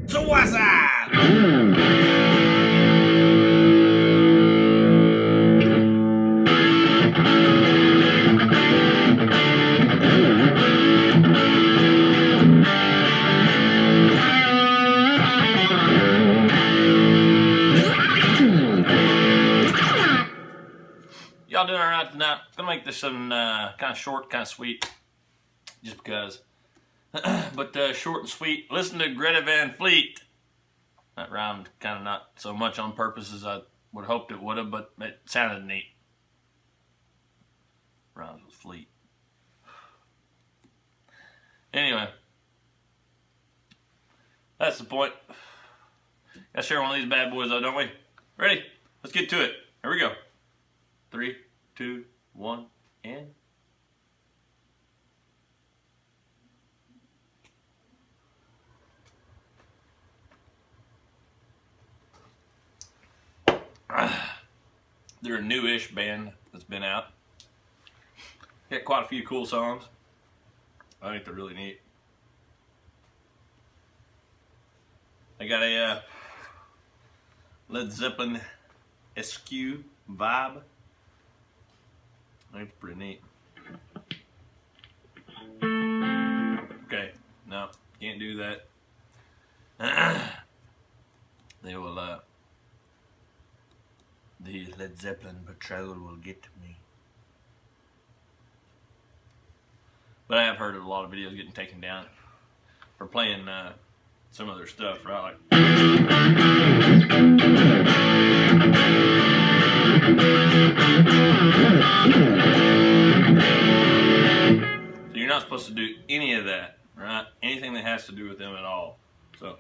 So what's that? Y'all doing alright tonight? Gonna make this some kind of short, kind of sweet, just because. But short and sweet. Listen to Greta Van Fleet. That rhymed kind of not so much on purpose as I would have hoped it would have, but it sounded neat. Rhymes with fleet. Anyway, that's the point. Gotta share one of these bad boys though, don't we? Ready? Let's get to it. Here we go. 3, 2, 1, and... They're a newish band that's been out. Got quite a few cool songs. I think they're really neat. They got a Led Zeppelin-esque vibe. I think it's pretty neat. Okay, no, can't do that. They will, the Led Zeppelin patrol will get me. But I have heard of a lot of videos getting taken down for playing some of their stuff, right? So you're not supposed to do any of that, right? Anything that has to do with them at all. So.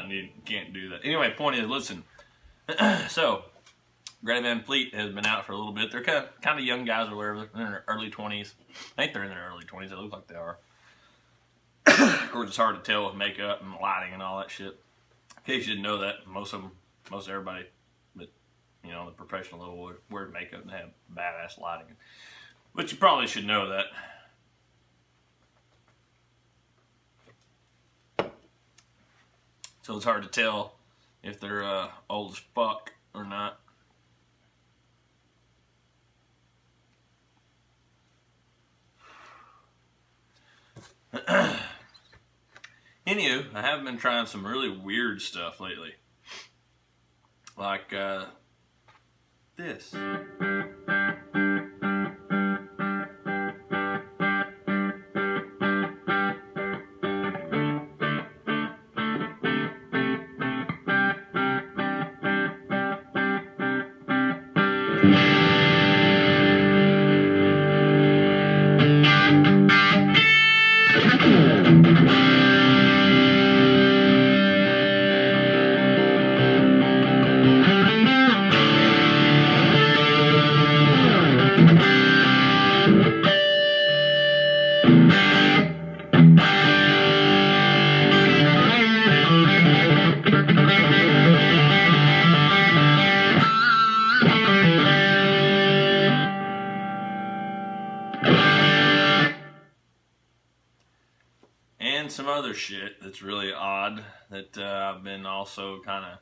You can't do that. Anyway, point is, listen. So, Greta Van Fleet has been out for a little bit. They're kind of young guys or whatever. They're in their early 20s. I think they're in their early 20s. They look like they are. Of course, it's hard to tell with makeup and lighting and all that shit. In case you didn't know that, most everybody, but you know, the professional level wear makeup and they have badass lighting. But you probably should know that. So it's hard to tell if they're old as fuck or not. Anywho, I have been trying some really weird stuff lately. Like this. And some other shit that's really odd that I've been also kind of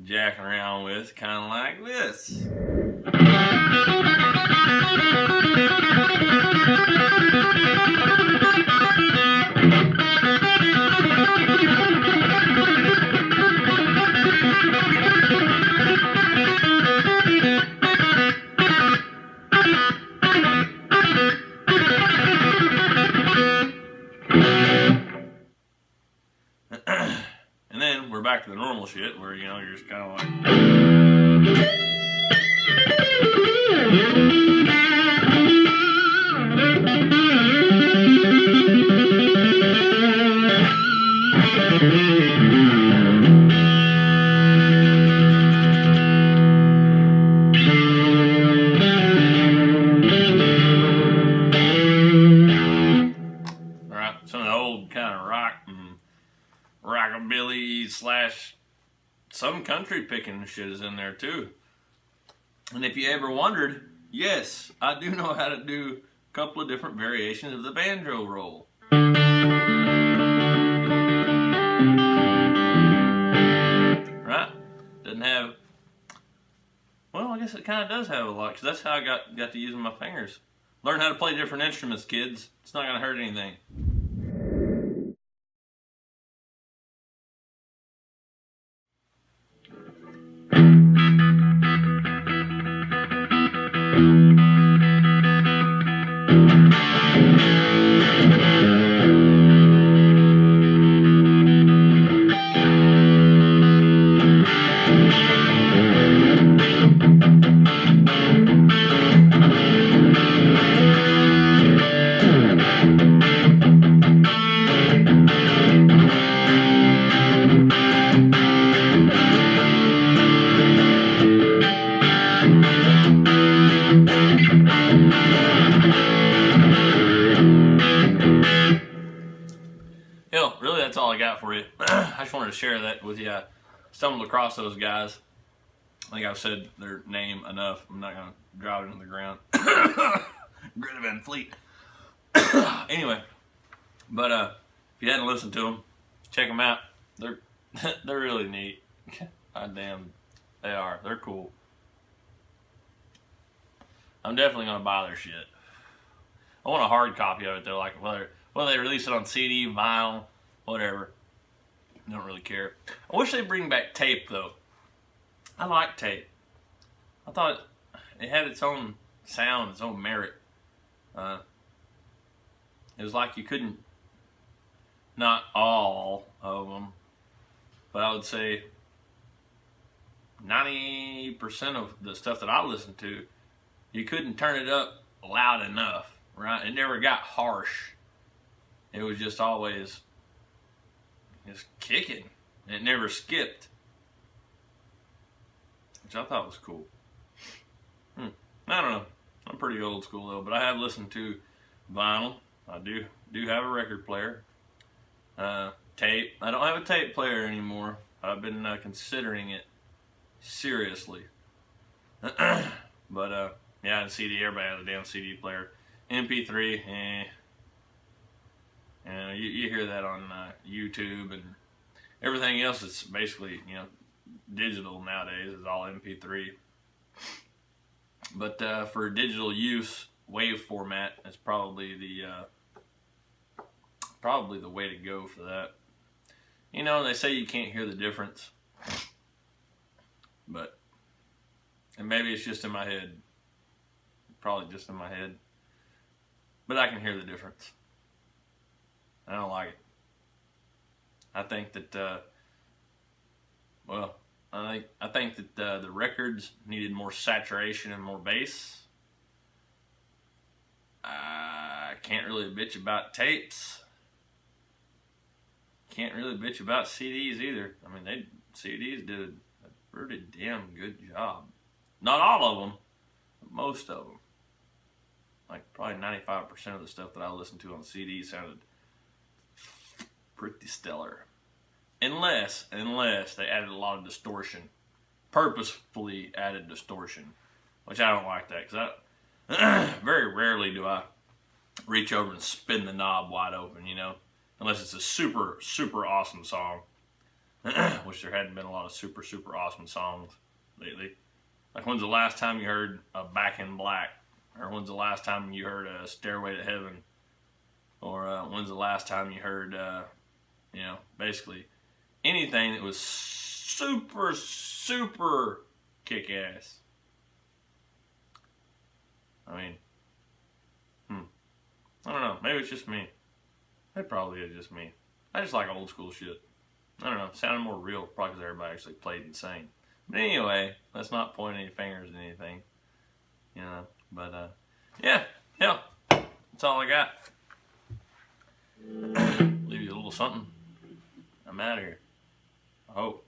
jacking around with, kind of like this. And then we're back to the normal shit where, you know, you're just kind of like... Alright, some of the old kind of rock and rockabilly slash some country picking shit is in there too. And if you ever wondered Yes, I do know how to do a couple of different variations of the banjo roll. Right? Doesn't have, well, I guess it kind of does have a lot, because that's how I got to using my fingers. Learn how to play different instruments, kids. It's not going to hurt anything. Hell, really, that's all I got for you. I just wanted to share that with you. I stumbled across those guys. I think I've said their name enough. I'm not going to drive it into the ground. GRETA VAN FLEET. Anyway, but if you hadn't listened to them, check them out. They're they're really neat. God damn, they are. They're cool. I'm definitely going to buy their shit. I want a hard copy of it though, like whether they release it on CD, vinyl, whatever. I don't really care. I wish they'd bring back tape though. I like tape. I thought it had its own sound, its own merit. It was like you couldn't, not all of them, but I would say 90% of the stuff that I listened to, you couldn't turn it up loud enough, right? It never got harsh. It was just always just kicking. It never skipped, which I thought was cool. I don't know. I'm pretty old school though, but I have listened to vinyl. I do have a record player. Tape. I don't have a tape player anymore. I've been considering it seriously. But yeah, and CD. Everybody has a damn CD player. MP3. You hear that on YouTube, and everything else is basically, digital nowadays is all MP3. But for digital use, wave format is probably the way to go for that. They say you can't hear the difference, and maybe it's just in my head. Probably just in my head, but I can hear the difference. I don't like it. I think that I think that the records needed more saturation and more bass. I can't really bitch about tapes. Can't really bitch about CDs either. I mean, CDs did a pretty damn good job. Not all of them, but most of them. Like probably 95% of the stuff that I listened to on CD sounded pretty stellar. Unless they added a lot of distortion. Purposefully added distortion. Which I don't like that, because very rarely do I reach over and spin the knob wide open, unless it's a super, super awesome song, which there hadn't been a lot of super, super awesome songs lately. Like, when's the last time you heard a Back in Black? Or when's the last time you heard a Stairway to Heaven? Or when's the last time you heard, basically anything that was super, super kick-ass? I mean, I don't know. Maybe it's just me. It probably is just me. I just like old school shit. I don't know. It sounded more real, probably because everybody actually played and sang. But anyway, let's not point any fingers at anything. But yeah, that's all I got. Leave you a little something. I'm out of here. I hope.